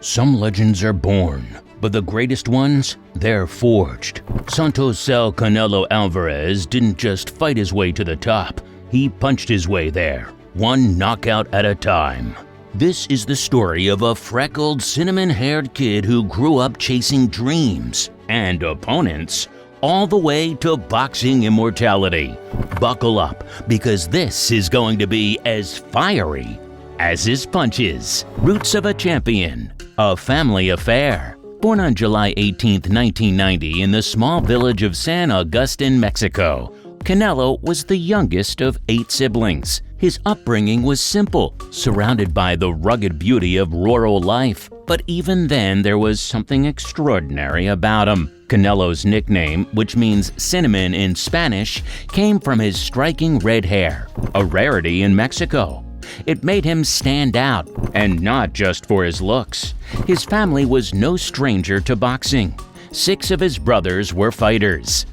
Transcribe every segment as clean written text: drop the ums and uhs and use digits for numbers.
Some legends are born, but the greatest ones, they're forged. Santos Canelo Alverez didn't just fight his way to the top, he punched his way there, one knockout at a time. This is the story of a freckled, cinnamon-haired kid who grew up chasing dreams and opponents all the way to boxing immortality. Buckle up, because this is going to be as fiery as his punches. Roots of a Champion, a family affair. Born on July 18, 1990 in the small village of San Agustin, Mexico, Canelo was the youngest of 8 siblings. His upbringing was simple, surrounded by the rugged beauty of rural life. But even then, there was something extraordinary about him. Canelo's nickname, which means cinnamon in Spanish, came from his striking red hair, a rarity in Mexico. It made him stand out, and not just for his looks. His family was no stranger to boxing. 6 of his brothers were fighters.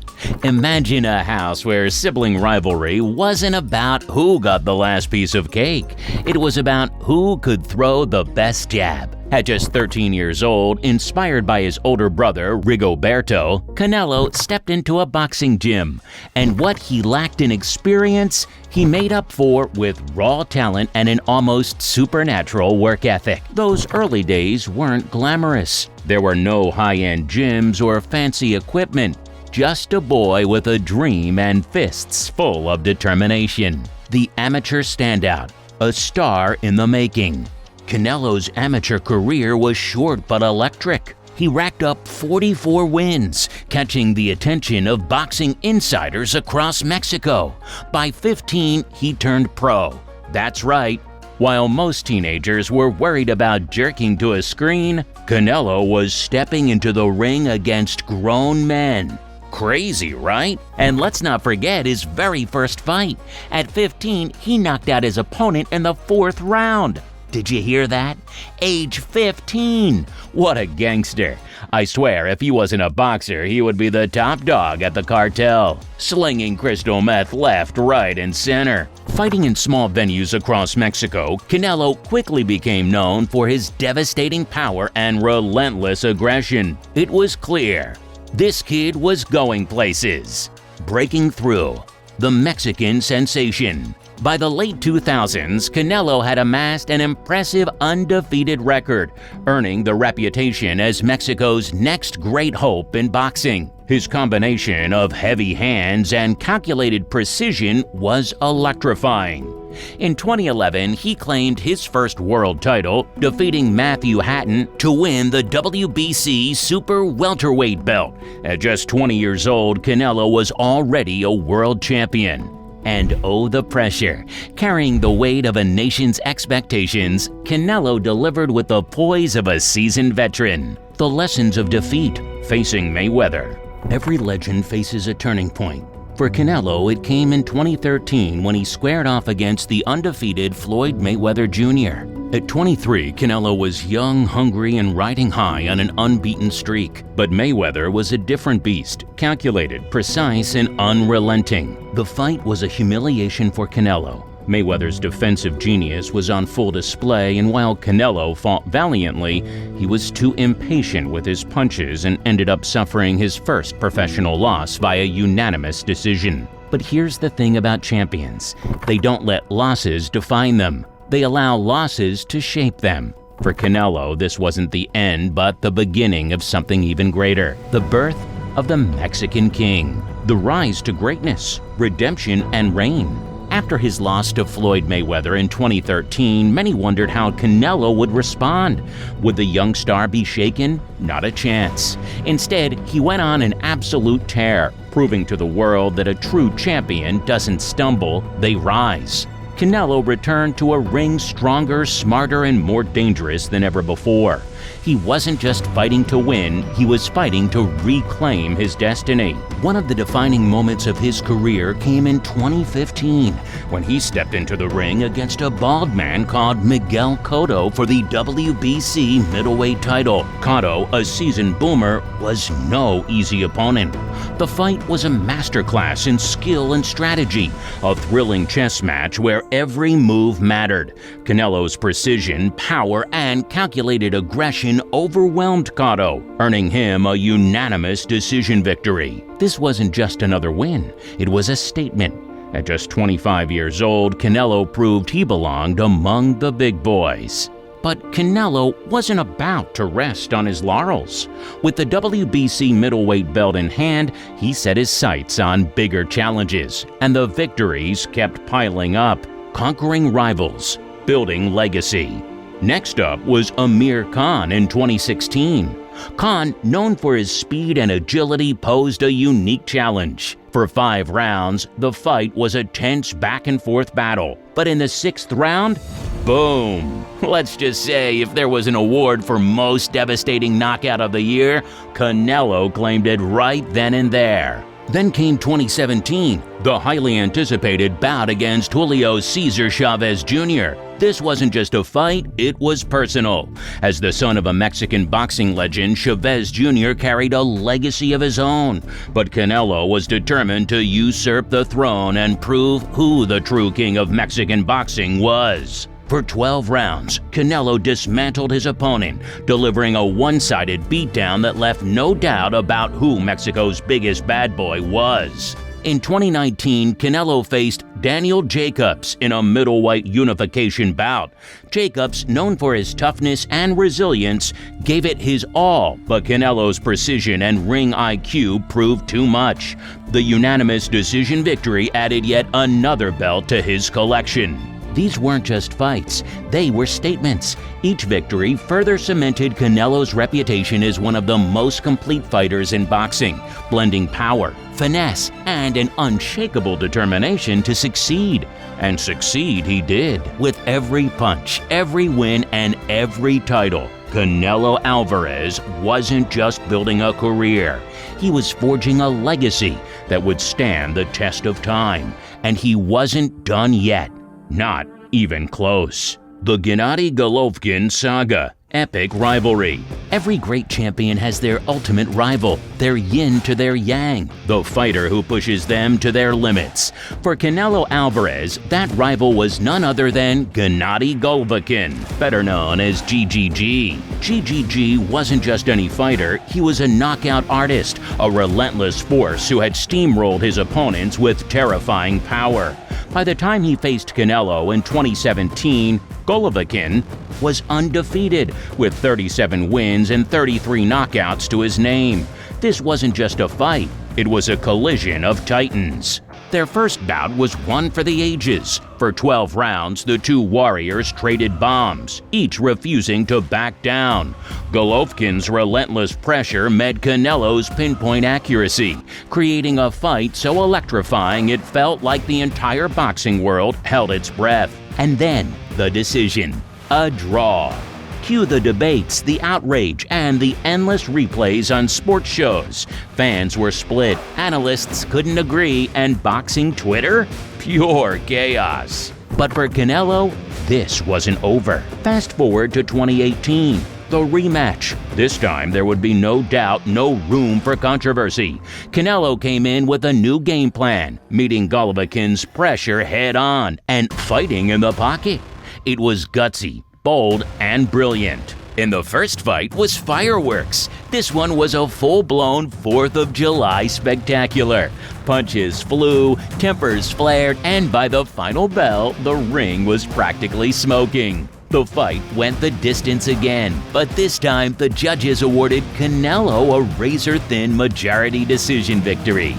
Imagine a house where sibling rivalry wasn't about who got the last piece of cake. It was about who could throw the best jab. At just 13 years old, inspired by his older brother, Rigoberto, Canelo stepped into a boxing gym. And what he lacked in experience, he made up for with raw talent and an almost supernatural work ethic. Those early days weren't glamorous. There were no high-end gyms or fancy equipment. Just a boy with a dream and fists full of determination. The amateur standout, a star in the making. Canelo's amateur career was short but electric. He racked up 44 wins, catching the attention of boxing insiders across Mexico. By 15, he turned pro. That's right. While most teenagers were worried about jerking to a screen, Canelo was stepping into the ring against grown men. Crazy, right? And let's not forget his very first fight. At 15, he knocked out his opponent in the 4th round. Did you hear that? Age 15! What a gangster. I swear, if he wasn't a boxer, he would be the top dog at the cartel, slinging crystal meth left, right, and center. Fighting in small venues across Mexico, Canelo quickly became known for his devastating power and relentless aggression. It was clear this kid was going places. Breaking through. The Mexican sensation. By the late 2000s, Canelo had amassed an impressive undefeated record, earning the reputation as Mexico's next great hope in boxing. His combination of heavy hands and calculated precision was electrifying. In 2011, he claimed his first world title, defeating Matthew Hatton to win the WBC Super Welterweight belt. At just 20 years old, Canelo was already a world champion. And oh, the pressure. Carrying the weight of a nation's expectations, Canelo delivered with the poise of a seasoned veteran. The lessons of defeat, facing Mayweather. Every legend faces a turning point. For Canelo, it came in 2013 when he squared off against the undefeated Floyd Mayweather Jr. At 23, Canelo was young, hungry, and riding high on an unbeaten streak. But Mayweather was a different beast, calculated, precise, and unrelenting. The fight was a humiliation for Canelo. Mayweather's defensive genius was on full display, and while Canelo fought valiantly, he was too impatient with his punches and ended up suffering his first professional loss via unanimous decision. But here's the thing about champions. They don't let losses define them. They allow losses to shape them. For Canelo, this wasn't the end, but the beginning of something even greater. The birth of the Mexican King. The rise to greatness, redemption, and reign. After his loss to Floyd Mayweather in 2013, many wondered how Canelo would respond. Would the young star be shaken? Not a chance. Instead, he went on an absolute tear, proving to the world that a true champion doesn't stumble, they rise. Canelo returned to a ring stronger, smarter, and more dangerous than ever before. He wasn't just fighting to win, he was fighting to reclaim his destiny. One of the defining moments of his career came in 2015, when he stepped into the ring against a bald man called Miguel Cotto for the WBC middleweight title. Cotto, a seasoned boomer, was no easy opponent. The fight was a masterclass in skill and strategy, a thrilling chess match where every move mattered. Canelo's precision, power, and calculated aggression overwhelmed Cotto, earning him a unanimous decision victory. This wasn't just another win, it was a statement. At just 25 years old, Canelo proved he belonged among the big boys. But Canelo wasn't about to rest on his laurels. With the WBC middleweight belt in hand, he set his sights on bigger challenges, and the victories kept piling up, conquering rivals, building legacy. Next up was Amir Khan in 2016. Khan, known for his speed and agility, posed a unique challenge. For 5 rounds, the fight was a tense back-and-forth battle. But in the 6th round, boom! Let's just say if there was an award for most devastating knockout of the year, Canelo claimed it right then and there. Then came 2017, the highly anticipated bout against Julio Cesar Chavez Jr. This wasn't just a fight, it was personal. As the son of a Mexican boxing legend, Chavez Jr. carried a legacy of his own. But Canelo was determined to usurp the throne and prove who the true king of Mexican boxing was. For 12 rounds, Canelo dismantled his opponent, delivering a one-sided beatdown that left no doubt about who Mexico's biggest bad boy was. In 2019, Canelo faced Daniel Jacobs in a middleweight unification bout. Jacobs, known for his toughness and resilience, gave it his all, but Canelo's precision and ring IQ proved too much. The unanimous decision victory added yet another belt to his collection. These weren't just fights, they were statements. Each victory further cemented Canelo's reputation as one of the most complete fighters in boxing, blending power, finesse, and an unshakable determination to succeed. And succeed he did. With every punch, every win, and every title, Canelo Alvarez wasn't just building a career. He was forging a legacy that would stand the test of time. And he wasn't done yet. Not even close. The Gennady Golovkin saga. Epic rivalry. Every great champion has their ultimate rival, their yin to their yang, the fighter who pushes them to their limits. For Canelo Alvarez, that rival was none other than Gennady Golovkin, better known as GGG. GGG wasn't just any fighter, he was a knockout artist, a relentless force who had steamrolled his opponents with terrifying power. By the time he faced Canelo in 2017, Golovkin was undefeated, with 37 wins and 33 knockouts to his name. This wasn't just a fight, it was a collision of titans. Their first bout was one for the ages. For 12 rounds, the two warriors traded bombs, each refusing to back down. Golovkin's relentless pressure met Canelo's pinpoint accuracy, creating a fight so electrifying it felt like the entire boxing world held its breath. And then, the decision. A draw. Cue the debates, the outrage, and the endless replays on sports shows. Fans were split, analysts couldn't agree, and boxing Twitter? Pure chaos. But for Canelo, this wasn't over. Fast forward to 2018. The rematch. This time there would be no doubt, no room for controversy. Canelo came in with a new game plan, meeting Golovkin's pressure head-on and fighting in the pocket. It was gutsy, bold, and brilliant. In the first fight was fireworks. This one was a full-blown 4th of July spectacular. Punches flew, tempers flared, and by the final bell, the ring was practically smoking. The fight went the distance again, but this time the judges awarded Canelo a razor-thin majority decision victory.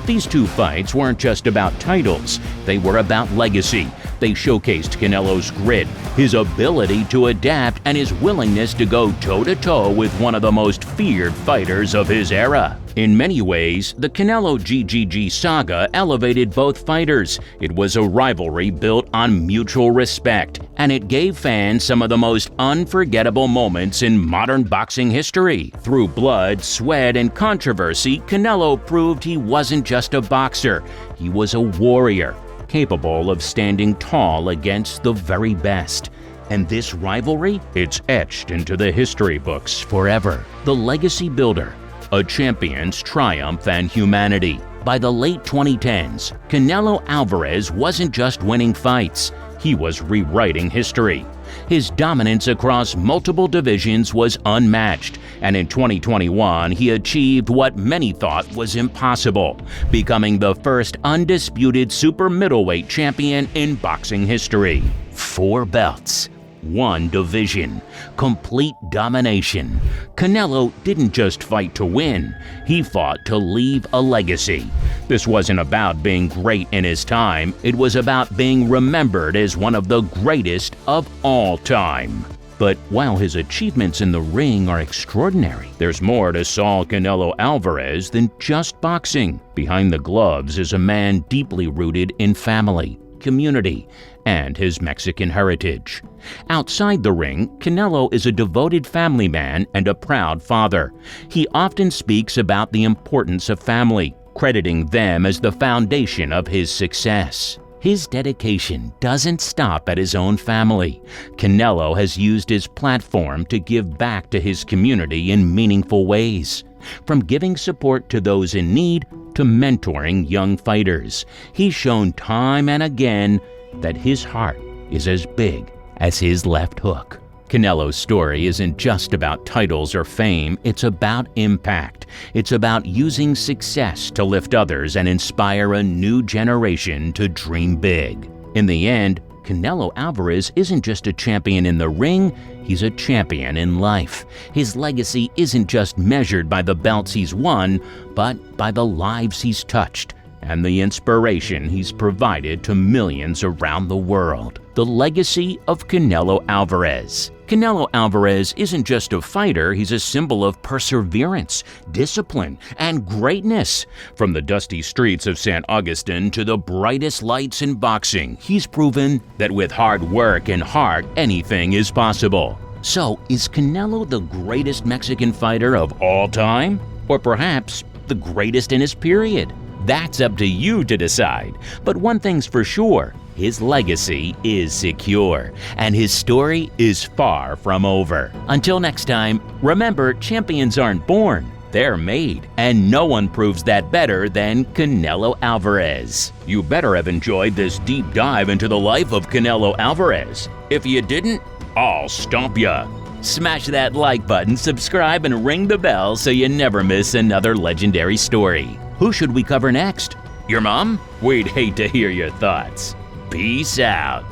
These two fights weren't just about titles, they were about legacy. They showcased Canelo's grit, his ability to adapt, and his willingness to go toe-to-toe with one of the most feared fighters of his era. In many ways, the Canelo-GGG saga elevated both fighters. It was a rivalry built on mutual respect, and it gave fans some of the most unforgettable moments in modern boxing history. Through blood, sweat, and controversy, Canelo proved he wasn't just a boxer, he was a warrior, capable of standing tall against the very best. And this rivalry, it's etched into the history books forever. The legacy builder, a champion's triumph and humanity. By the late 2010s, Canelo Alvarez wasn't just winning fights, he was rewriting history. His dominance across multiple divisions was unmatched, and in 2021 he achieved what many thought was impossible, becoming the first undisputed super middleweight champion in boxing history. 4 belts. 1 division. Complete domination. Canelo didn't just fight to win, he fought to leave a legacy. This wasn't about being great in his time, it was about being remembered as one of the greatest of all time. But while his achievements in the ring are extraordinary, there's more to Saul Canelo Alvarez than just boxing. Behind the gloves is a man deeply rooted in family, community, and his Mexican heritage. Outside the ring, Canelo is a devoted family man and a proud father. He often speaks about the importance of family, crediting them as the foundation of his success. His dedication doesn't stop at his own family. Canelo has used his platform to give back to his community in meaningful ways. From giving support to those in need to mentoring young fighters, he's shown time and again that his heart is as big as his left hook. Canelo's story isn't just about titles or fame, it's about impact. It's about using success to lift others and inspire a new generation to dream big. In the end, Canelo Alvarez isn't just a champion in the ring, he's a champion in life. His legacy isn't just measured by the belts he's won, but by the lives he's touched and the inspiration he's provided to millions around the world. The legacy of Canelo Alvarez. Canelo Alvarez isn't just a fighter, he's a symbol of perseverance, discipline, and greatness. From the dusty streets of St. Augustine to the brightest lights in boxing, he's proven that with hard work and heart, anything is possible. So, is Canelo the greatest Mexican fighter of all time? Or perhaps the greatest in his period? That's up to you to decide. But one thing's for sure, his legacy is secure, and his story is far from over. Until next time, remember, champions aren't born, they're made. And no one proves that better than Canelo Alvarez. You better have enjoyed this deep dive into the life of Canelo Alvarez. If you didn't, I'll stomp ya. Smash that like button, subscribe, and ring the bell so you never miss another legendary story. Who should we cover next? Your mom? We'd hate to hear your thoughts. Peace out.